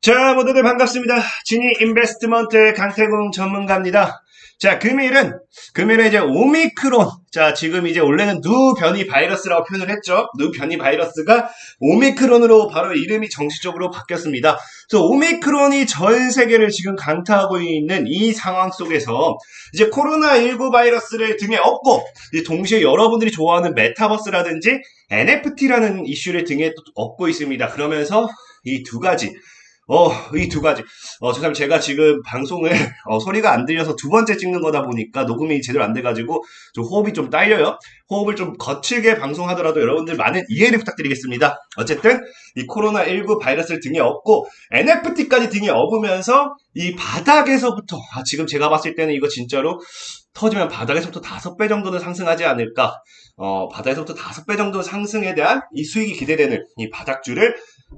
자, 모두들 반갑습니다. 지니 인베스트먼트 강태공 전문가입니다. 자, 금일은 이제 오미크론. 자, 지금 이제 원래는 누 변이 바이러스라고 표현을 했죠. 누 변이 바이러스가 오미크론으로 바로 이름이 정식적으로 바뀌었습니다. 그래서 오미크론이 전 세계를 지금 강타하고 있는 이 상황 속에서 이제 코로나19 바이러스를 등에 업고 이제 동시에 여러분들이 좋아하는 메타버스라든지 NFT라는 이슈를 등에 또 업고 있습니다. 그러면서 이 두 가지. 죄송합니다. 제가 지금 방송을, 소리가 안 들려서 두 번째 찍는 거다 보니까 녹음이 제대로 안 돼가지고, 좀 호흡이 좀 딸려요. 호흡을 좀 거칠게 방송하더라도 여러분들 많은 이해를 부탁드리겠습니다. 어쨌든, 이 코로나19 바이러스를 등에 업고, NFT까지 등에 업으면서, 이 바닥에서부터, 지금 제가 봤을 때는 이거 진짜로, 터지면 바닥에서부터 5배 정도는 상승하지 않을까. 바닥에서부터 5배 정도 상승에 대한 이 수익이 기대되는 이 바닥줄을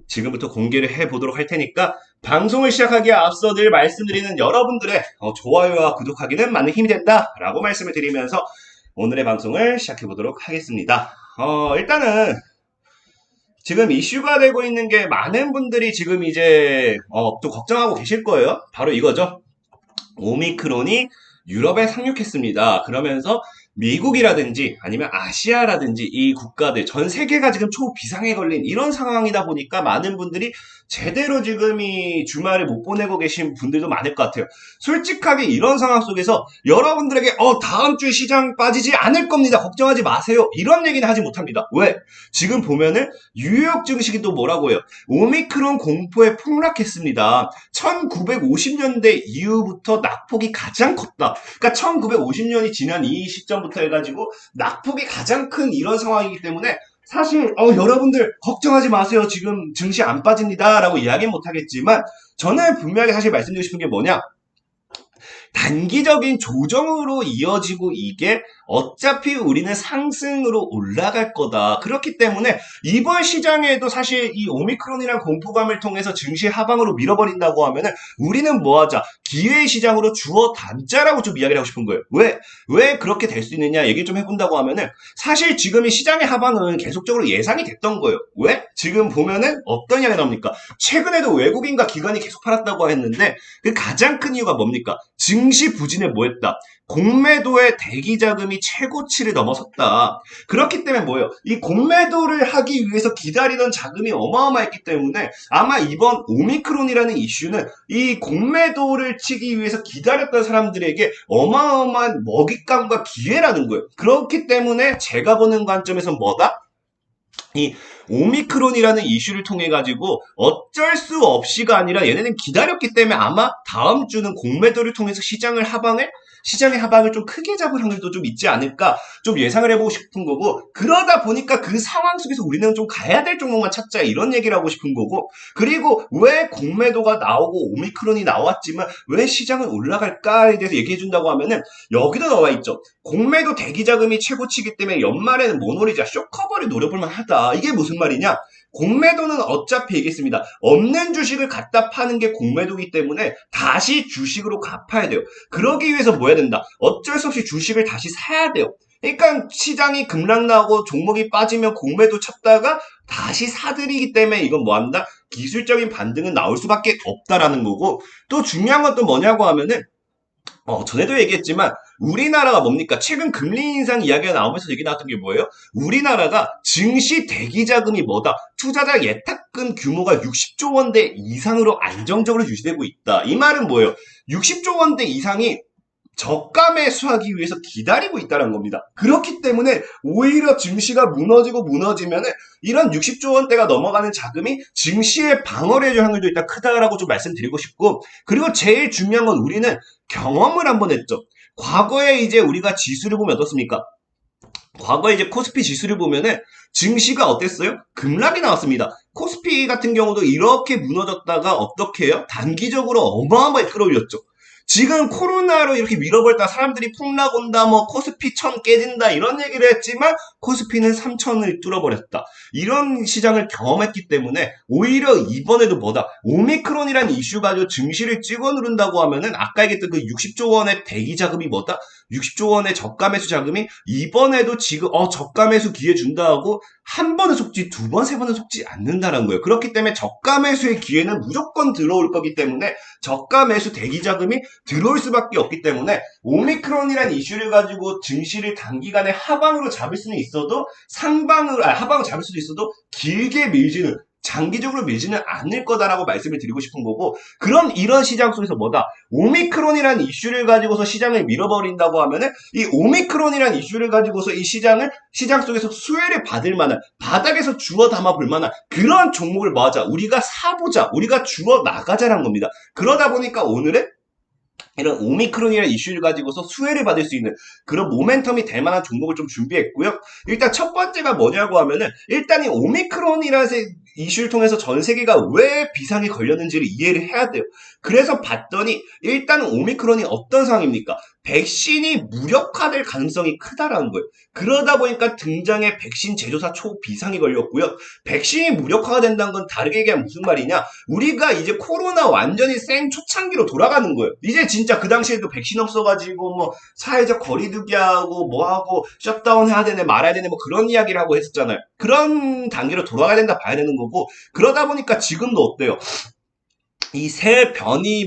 지금부터 공개를 해보도록 할 테니까 방송을 시작하기에 앞서 늘 말씀드리는 여러분들의 좋아요와 구독하기는 많은 힘이 된다 라고 말씀을 드리면서 오늘의 방송을 시작해보도록 하겠습니다. 일단은 지금 이슈가 되고 있는 게 많은 분들이 지금 이제 또 걱정하고 계실 거예요. 바로 이거죠. 오미크론이 유럽에 상륙했습니다. 그러면서 미국이라든지 아니면 아시아라든지 이 국가들 전 세계가 지금 초비상에 걸린 이런 상황이다 보니까 많은 분들이 제대로 지금 이 주말을 못 보내고 계신 분들도 많을 것 같아요. 솔직하게 이런 상황 속에서 여러분들에게 다음 주 시장 빠지지 않을 겁니다. 걱정하지 마세요. 이런 얘기는 하지 못합니다. 왜? 지금 보면은 뉴욕 증시기 또 뭐라고 해요? 오미크론 공포에 폭락했습니다. 1950년대 이후부터 낙폭이 가장 컸다. 그러니까 1950년이 지난 이 시점부터 해가지고 낙폭이 가장 큰 이런 상황이기 때문에 사실 여러분들 걱정하지 마세요. 지금 증시 안 빠집니다. 라고 이야기는 못하겠지만 저는 분명하게 사실 말씀드리고 싶은 게 뭐냐. 단기적인 조정으로 이어지고 이게 어차피 우리는 상승으로 올라갈 거다. 그렇기 때문에 이번 시장에도 사실 이 오미크론이란 공포감을 통해서 증시 하방으로 밀어버린다고 하면은 우리는 뭐하자? 기회의 시장으로 주어 담자라고 좀 이야기를 하고 싶은 거예요. 왜 그렇게 될 수 있느냐 얘기 좀 해본다고 하면은 사실 지금 이 시장의 하방은 계속적으로 예상이 됐던 거예요. 왜? 지금 보면은 어떤 이야기가 나옵니까? 최근에도 외국인과 기관이 계속 팔았다고 했는데 그 가장 큰 이유가 뭡니까? 증시 부진에 뭐했다? 공매도의 대기 자금이 최고치를 넘어섰다. 그렇기 때문에 뭐예요? 이 공매도를 하기 위해서 기다리던 자금이 어마어마했기 때문에 아마 이번 오미크론이라는 이슈는 이 공매도를 치기 위해서 기다렸던 사람들에게 어마어마한 먹잇감과 기회라는 거예요. 그렇기 때문에 제가 보는 관점에서 뭐다? 이 오미크론이라는 이슈를 통해 가지고 어쩔 수 없이가 아니라 얘네는 기다렸기 때문에 아마 다음 주는 공매도를 통해서 시장의 하방을 좀 크게 잡을 확률도 좀 있지 않을까 좀 예상을 해보고 싶은 거고, 그러다 보니까 그 상황 속에서 우리는 좀 가야 될 종목만 찾자 이런 얘기를 하고 싶은 거고, 그리고 왜 공매도가 나오고 오미크론이 나왔지만 왜 시장은 올라갈까에 대해서 얘기해 준다고 하면은 여기도 나와 있죠. 공매도 대기 자금이 최고치기 때문에 연말에는 모노리자 쇼커버를 노려볼만 하다. 이게 무슨 말이냐? 공매도는 어차피 얘기했습니다. 없는 주식을 갖다 파는 게 공매도이기 때문에 다시 주식으로 갚아야 돼요. 그러기 위해서 뭐 해야 된다? 어쩔 수 없이 주식을 다시 사야 돼요. 그러니까 시장이 급락 나오고 종목이 빠지면 공매도 쳤다가 다시 사들이기 때문에 이건 뭐 한다? 기술적인 반등은 나올 수밖에 없다라는 거고, 또 중요한 건 또 뭐냐고 하면은 전에도 얘기했지만 우리나라가 뭡니까? 최근 금리 인상 이야기가 나오면서 얘기 나왔던 게 뭐예요? 우리나라가 증시 대기 자금이 뭐다? 투자자 예탁금 규모가 60조 원대 이상으로 안정적으로 유지되고 있다. 이 말은 뭐예요? 60조 원대 이상이 저가 매수하기 위해서 기다리고 있다는 겁니다. 그렇기 때문에 오히려 증시가 무너지면은 이런 60조 원대가 넘어가는 자금이 증시에 방어를 해줄 확률도 일단 크다라고 좀 말씀드리고 싶고, 그리고 제일 중요한 건 우리는 경험을 한번 했죠. 과거에 이제 우리가 지수를 보면 어떻습니까? 과거에 이제 코스피 지수를 보면은 증시가 어땠어요? 급락이 나왔습니다. 코스피 같은 경우도 이렇게 무너졌다가 어떻게 해요? 단기적으로 어마어마하게 끌어올렸죠. 지금 코로나로 이렇게 밀어버렸다 사람들이 폭락 온다 코스피 1000 깨진다 이런 얘기를 했지만 코스피는 3000을 뚫어버렸다. 이런 시장을 경험했기 때문에 오히려 이번에도 뭐다? 오미크론이라는 이슈 가지고 증시를 찍어 누른다고 하면은 아까 얘기했던 그 60조 원의 대기 자금이 뭐다? 60조 원의 저가 매수 자금이 이번에도 지금 저가 매수 기회 준다 하고 한 번은 속지 두 번, 세 번은 속지 않는다는 거예요. 그렇기 때문에 저가 매수의 기회는 무조건 들어올 거기 때문에 저가 매수 대기 자금이 들어올 수밖에 없기 때문에 오미크론이라는 이슈를 가지고 증시를 단기간에 하방으로 잡을 수는 있어도 하방으로 잡을 수도 있어도 길게 밀지는 장기적으로 밀지는 않을 거다라고 말씀을 드리고 싶은 거고, 그럼 이런 시장 속에서 뭐다? 오미크론이라는 이슈를 가지고서 시장을 밀어버린다고 하면은 이 오미크론이라는 이슈를 가지고서 이 시장 속에서 수혜를 받을 만한, 바닥에서 주워 담아 볼 만한 그런 종목을 뭐하자? 우리가 사보자. 우리가 주워 나가자라는 겁니다. 그러다 보니까 오늘은 이런 오미크론이라는 이슈를 가지고서 수혜를 받을 수 있는 그런 모멘텀이 될 만한 종목을 좀 준비했고요. 일단 첫 번째가 뭐냐고 하면은, 일단 이 오미크론이라는 이슈를 통해서 전 세계가 왜 비상이 걸렸는지를 이해를 해야 돼요. 그래서 봤더니 일단 오미크론이 어떤 상황입니까? 백신이 무력화될 가능성이 크다라는 거예요. 그러다 보니까 등장의 백신 제조사 초비상이 걸렸고요. 백신이 무력화가 된다는 건 다르게 얘기하면 무슨 말이냐? 우리가 이제 코로나 완전히 생 초창기로 돌아가는 거예요. 이제 진짜 그 당시에도 백신 없어가지고 뭐 사회적 거리두기 하고 뭐 하고 셧다운 해야 되네 말아야 되네 뭐 그런 이야기를 하고 했었잖아요. 그런 단계로 돌아가야 된다 봐야 되는 거고, 그러다 보니까 지금도 어때요? 이 새 변이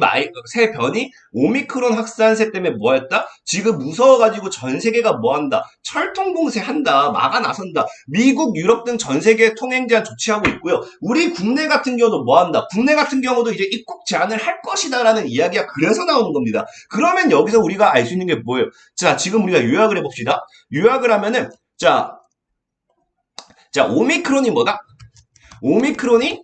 오미크론 확산세 때문에 뭐였다? 지금 무서워가지고 전 세계가 뭐한다? 철통 봉쇄한다, 막아 나선다. 미국, 유럽 등 전 세계 통행 제한 조치하고 있고요. 우리 국내 같은 경우도 뭐한다? 국내 같은 경우도 이제 입국 제한을 할 것이다라는 이야기가 그래서 나오는 겁니다. 그러면 여기서 우리가 알 수 있는 게 뭐예요? 자, 지금 우리가 요약을 해봅시다. 요약을 하면은 자, 오미크론이 뭐다? 오미크론이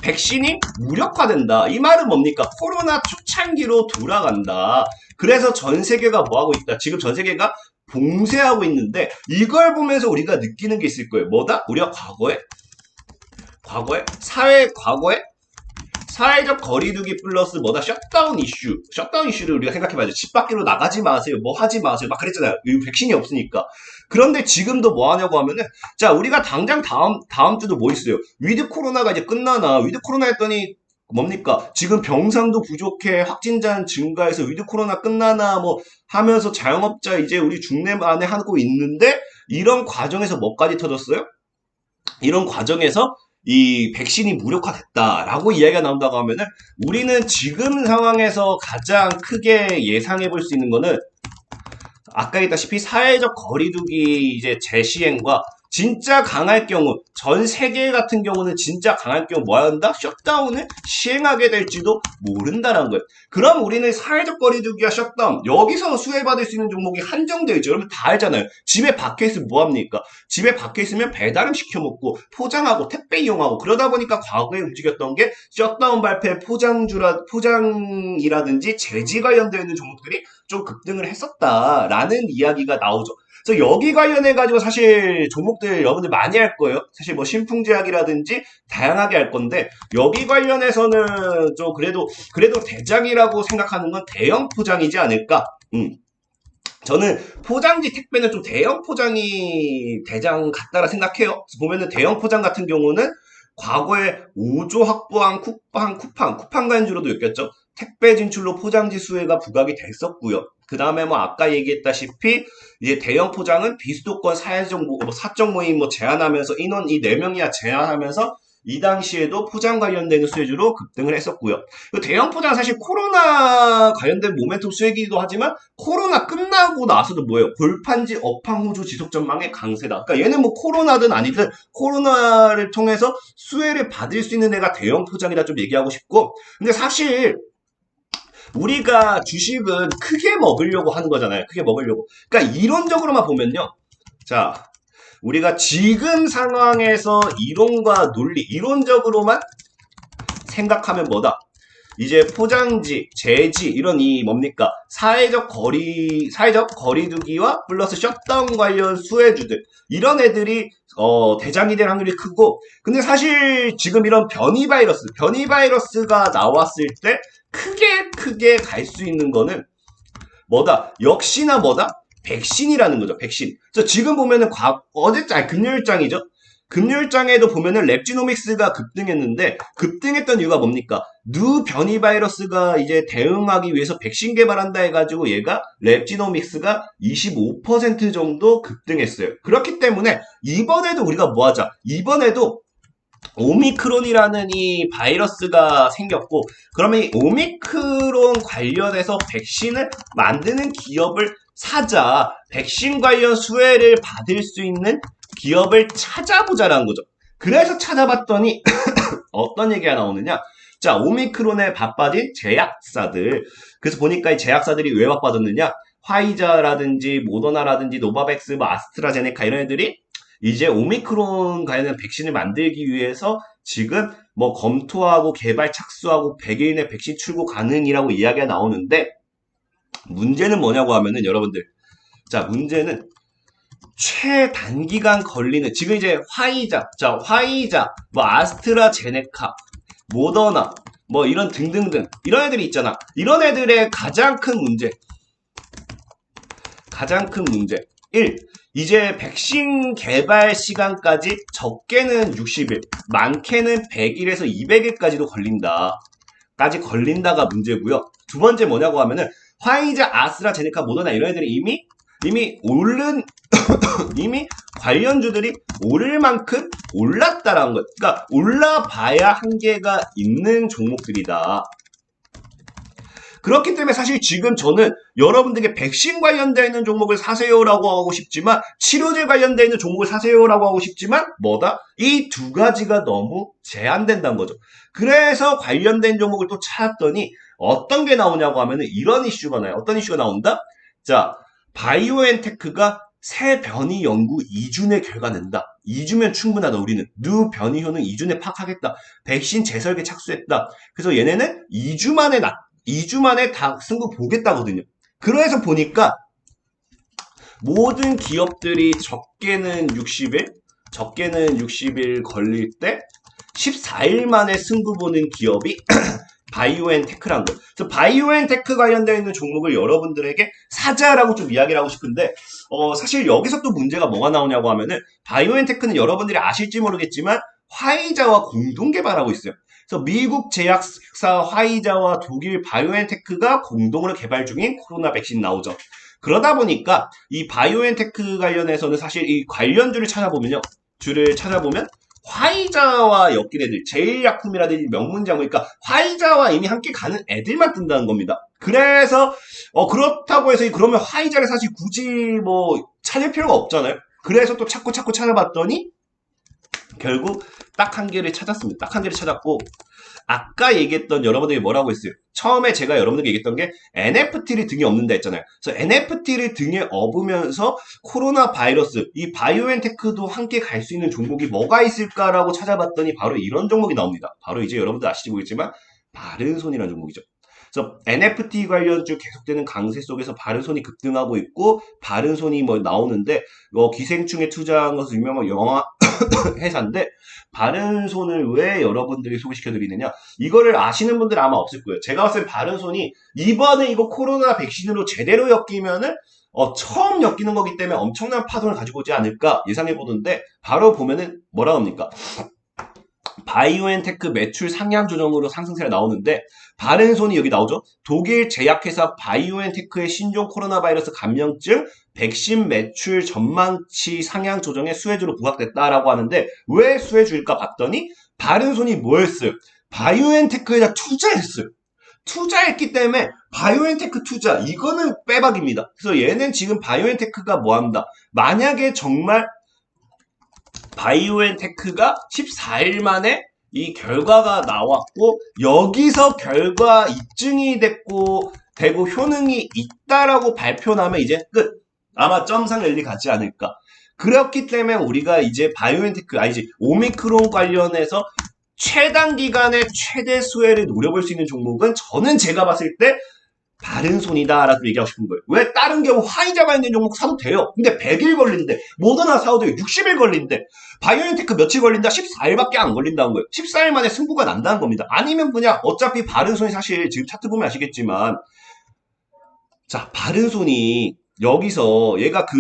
백신이 무력화된다. 이 말은 뭡니까? 코로나 초창기로 돌아간다. 그래서 전 세계가 뭐하고 있다? 지금 전 세계가 봉쇄하고 있는데, 이걸 보면서 우리가 느끼는 게 있을 거예요. 뭐다? 우리가 과거에 사회적 거리두기 플러스 뭐다? 셧다운 이슈를 우리가 생각해봐야죠. 집 밖으로 나가지 마세요. 뭐 하지 마세요. 막 그랬잖아요. 백신이 없으니까. 그런데 지금도 뭐 하냐고 하면은, 자, 우리가 당장 다음 주도 뭐 있어요? 위드 코로나가 이제 끝나나? 위드 코로나 했더니 뭡니까? 지금 병상도 부족해. 확진자 증가해서 위드 코로나 끝나나? 뭐 하면서 자영업자 이제 우리 중내 안에 하고 있는데, 이런 과정에서 뭐까지 터졌어요? 이런 과정에서 이 백신이 무력화됐다라고 이야기가 나온다고 하면은, 우리는 지금 상황에서 가장 크게 예상해 볼 수 있는 거는 아까 얘기했다시피 사회적 거리두기 이제 재시행과 진짜 강할 경우, 전 세계 같은 경우는 진짜 강할 경우 뭐 한다? 셧다운을 시행하게 될지도 모른다는 거예요. 그럼 우리는 사회적 거리두기와 셧다운, 여기서 수혜받을 수 있는 종목이 한정되어 있죠. 여러분 다 알잖아요. 집에 박혀 있으면 뭐합니까? 집에 박혀 있으면 배달음 시켜 먹고 포장하고 택배 이용하고, 그러다 보니까 과거에 움직였던 게 셧다운 발표 포장이라든지 제지 관련되어 있는 종목들이 좀 급등을 했었다라는 이야기가 나오죠. 그래서 여기 관련해가지고 사실 종목들 여러분들 많이 할 거예요. 사실 뭐 신풍제약이라든지 다양하게 할 건데, 여기 관련해서는 좀 그래도 대장이라고 생각하는 건 대형 포장이지 않을까? 저는 포장지 택배는 좀 대형 포장이 대장 같다라 생각해요. 보면은 대형 포장 같은 경우는 과거에 5조 확보한 쿠팡 간주로도 엮였죠. 택배 진출로 포장지 수혜가 부각이 됐었고요. 그 다음에 뭐 아까 얘기했다시피 이제 대형 포장은 비수도권 사적 모임 뭐 제한하면서 인원 이 4명이야 제한하면서 이 당시에도 포장 관련되는 수혜주로 급등을 했었고요. 대형 포장은 사실 코로나 관련된 모멘텀 수혜기도 하지만, 코로나 끝나고 나서도 뭐예요? 골판지 업황 호조 지속 전망의 강세다. 그러니까 얘는 뭐 코로나든 아니든 코로나를 통해서 수혜를 받을 수 있는 애가 대형 포장이라 좀 얘기하고 싶고, 근데 사실 우리가 주식은 크게 먹으려고 하는 거잖아요. 크게 먹으려고. 그러니까 이론적으로만 보면요. 자, 우리가 지금 상황에서 이론과 논리, 이론적으로만 생각하면 뭐다? 이제 포장지, 제지, 이런 이 뭡니까? 사회적 거리두기와 플러스 셧다운 관련 수혜주들, 이런 애들이 대장이 될 확률이 크고, 근데 사실 지금 이런 변이 바이러스가 나왔을 때 크게 갈 수 있는 거는 뭐다? 역시나 뭐다? 백신이라는 거죠. 백신. 그래서 지금 보면은 금요일장이죠. 금요일장에도 보면은 랩지노믹스가 급등했는데 급등했던 이유가 뭡니까? 누 변이 바이러스가 이제 대응하기 위해서 백신 개발한다 해가지고 얘가 랩지노믹스가 25% 정도 급등했어요. 그렇기 때문에 이번에도 우리가 뭐 하자? 이번에도 오미크론이라는 이 바이러스가 생겼고 그러면 이 오미크론 관련해서 백신을 만드는 기업을 사자. 백신 관련 수혜를 받을 수 있는 기업을 찾아보자라는 거죠. 그래서 찾아봤더니 어떤 얘기가 나오느냐? 자, 오미크론에 바빠진 제약사들. 그래서 보니까 이 제약사들이 왜 바빠졌느냐? 화이자라든지 모더나라든지 노바백스, 뭐 아스트라제네카 이런 애들이 이제 오미크론 관련 백신을 만들기 위해서 지금 뭐 검토하고 개발 착수하고 100일 내 백신 출고 가능이라고 이야기가 나오는데 문제는 뭐냐고 하면은 여러분들 자 문제는 최단기간 걸리는 지금 이제 화이자 뭐 아스트라제네카 모더나 뭐 이런 등등등 이런 애들이 있잖아. 이런 애들의 가장 큰 문제 1. 이제 백신 개발 시간까지 적게는 60일, 많게는 100일에서 200일까지도 걸린다가 문제고요. 두 번째 뭐냐고 하면은 화이자, 아스트라제네카, 모더나 이런 애들이 이미 이미 관련주들이 오를 만큼 올랐다라는 것. 그러니까 올라봐야 한계가 있는 종목들이다. 그렇기 때문에 사실 지금 저는 여러분들에게 백신 관련되어 있는 종목을 사세요라고 하고 싶지만 치료제 관련되어 있는 종목을 사세요라고 하고 싶지만 이 두 가지가 너무 제한된다는 거죠. 그래서 관련된 종목을 또 찾았더니 어떤 게 나오냐고 하면은 이런 이슈가 나요. 어떤 이슈가 나온다? 자, 바이오엔테크가 새 변이 연구 2주 내 결과 낸다. 2주면 충분하다. 우리는 누 변이 효능 2주 내 파악하겠다. 백신 재설계 착수했다. 그래서 얘네는 2주 만에 다 승부 보겠다거든요. 그래서 보니까 모든 기업들이 적게는 60일 걸릴 때 14일 만에 승부 보는 기업이 바이오엔테크란 거. 그래서 바이오엔테크 관련되어 있는 종목을 여러분들에게 사자라고 좀 이야기를 하고 싶은데 사실 여기서 또 문제가 뭐가 나오냐고 하면은 바이오엔테크는 여러분들이 아실지 모르겠지만 화이자와 공동 개발하고 있어요. 그래서 미국 제약사 화이자와 독일 바이오엔테크가 공동으로 개발 중인 코로나 백신 나오죠. 그러다 보니까 이 바이오엔테크 관련해서는 사실 이 관련주를 찾아보면 화이자와 엮인 애들, 제일약품이라든지 명문장, 그러니까 화이자와 이미 함께 가는 애들만 뜬다는 겁니다. 그래서 그렇다고 해서 그러면 화이자를 사실 굳이 뭐 찾을 필요가 없잖아요. 그래서 또 찾고 찾아봤더니 결국 딱 한 개를 찾았습니다. 딱 한 개를 찾았고 아까 얘기했던 여러분들이 뭐라고 했어요? 처음에 제가 여러분들에게 얘기했던 게 NFT를 등에 업는다 했잖아요. 그래서 NFT를 등에 업으면서 코로나 바이러스, 이 바이오엔테크도 함께 갈 수 있는 종목이 뭐가 있을까라고 찾아봤더니 바로 이런 종목이 나옵니다. 바로 이제 여러분들 아실지 모르겠지만 바른손이라는 종목이죠. 그래서 NFT 관련주 계속되는 강세 속에서 바른손이 급등하고 있고 바른손이 뭐 나오는데 기생충에 투자한 것으로 유명한 영화 회사인데 바른손을 왜 여러분들이 소개시켜드리느냐 이거를 아시는 분들 아마 없을 거예요. 제가 봤을 때 바른손이 이번에 이거 코로나 백신으로 제대로 엮이면은 처음 엮이는 거기 때문에 엄청난 파동을 가지고 오지 않을까 예상해보는데 바로 보면은 뭐라 합니까? 바이오엔테크 매출 상향 조정으로 상승세가 나오는데 바른손이 여기 나오죠. 독일 제약회사 바이오엔테크의 신종 코로나 바이러스 감염증 백신 매출 전망치 상향 조정에 수혜주로 부각됐다라고 하는데 왜 수혜주일까 봤더니 바른손이 뭐였어요? 바이오엔테크에다 투자했어요. 투자했기 때문에 바이오엔테크 투자 이거는 빼박입니다. 그래서 얘는 지금 바이오엔테크가 뭐한다? 만약에 정말 바이오엔테크가 14일 만에 이 결과가 나왔고 여기서 결과 입증이 되고 효능이 있다라고 발표나면 이제 끝. 아마 점상 랠리 가지 않을까. 그렇기 때문에 우리가 이제 오미크론 관련해서 최단 기간에 최대 수혜를 노려볼 수 있는 종목은 저는 제가 봤을 때 바른손이다라고 얘기하고 싶은 거예요. 왜 다른 경우 화이자가 있는 종목 사도 돼요. 근데 100일 걸리는데 모더나 사도 돼요. 60일 걸리는데 바이오엔테크 며칠 걸린다? 14일밖에 안 걸린다는 거예요. 14일 만에 승부가 난다는 겁니다. 아니면 그냥 어차피 바른손이 사실 지금 차트 보면 아시겠지만 자 바른손이 여기서 얘가 그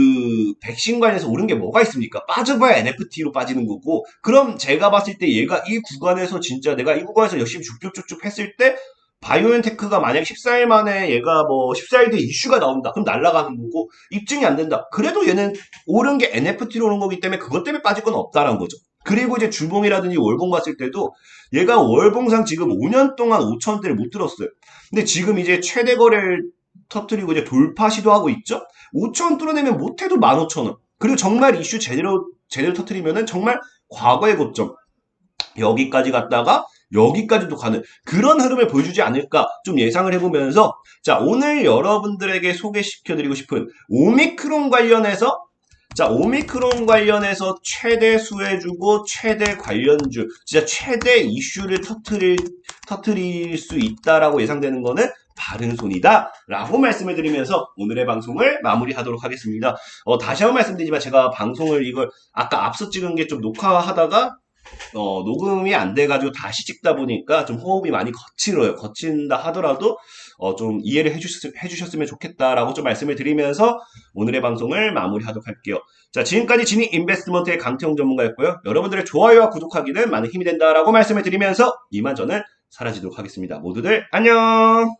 백신 관련해서 오른 게 뭐가 있습니까? 빠져봐야 NFT로 빠지는 거고, 그럼 제가 봤을 때 얘가 이 구간에서 진짜 내가 이 구간에서 열심히 쭉쭉쭉쭉 했을 때 바이오엔테크가 만약 14일 만에 얘가 뭐 14일 뒤에 이슈가 나온다. 그럼 날아가는 거고, 입증이 안 된다. 그래도 얘는 오른 게 NFT로 오른 거기 때문에 그것 때문에 빠질 건 없다라는 거죠. 그리고 이제 주봉이라든지 월봉 봤을 때도 얘가 월봉상 지금 5년 동안 5천원대를 못 들었어요. 근데 지금 이제 최대 거래를 터트리고 이제 돌파 시도하고 있죠? 5천원 뚫어내면 못해도 15,000원. 그리고 정말 이슈 제대로 터트리면은 정말 과거의 고점. 여기까지 갔다가 여기까지도 가는 그런 흐름을 보여주지 않을까 좀 예상을 해보면서 자, 오늘 여러분들에게 소개시켜드리고 싶은 오미크론 관련해서 오미크론 관련해서 최대 수혜주고 최대 관련주, 진짜 최대 이슈를 터트릴 수 있다라고 예상되는 거는 바른손이다 라고 말씀을 드리면서 오늘의 방송을 마무리하도록 하겠습니다. 다시 한번 말씀드리지만 제가 방송을 이걸 아까 앞서 찍은 게 좀 녹화하다가 녹음이 안 돼가지고 다시 찍다 보니까 좀 호흡이 많이 거칠어요. 거친다 하더라도 좀 이해를 해주셨으면 좋겠다라고 좀 말씀을 드리면서 오늘의 방송을 마무리하도록 할게요. 자, 지금까지 지니 인베스트먼트의 강태용 전문가였고요. 여러분들의 좋아요와 구독하기는 많은 힘이 된다라고 말씀을 드리면서 이만 저는 사라지도록 하겠습니다. 모두들 안녕!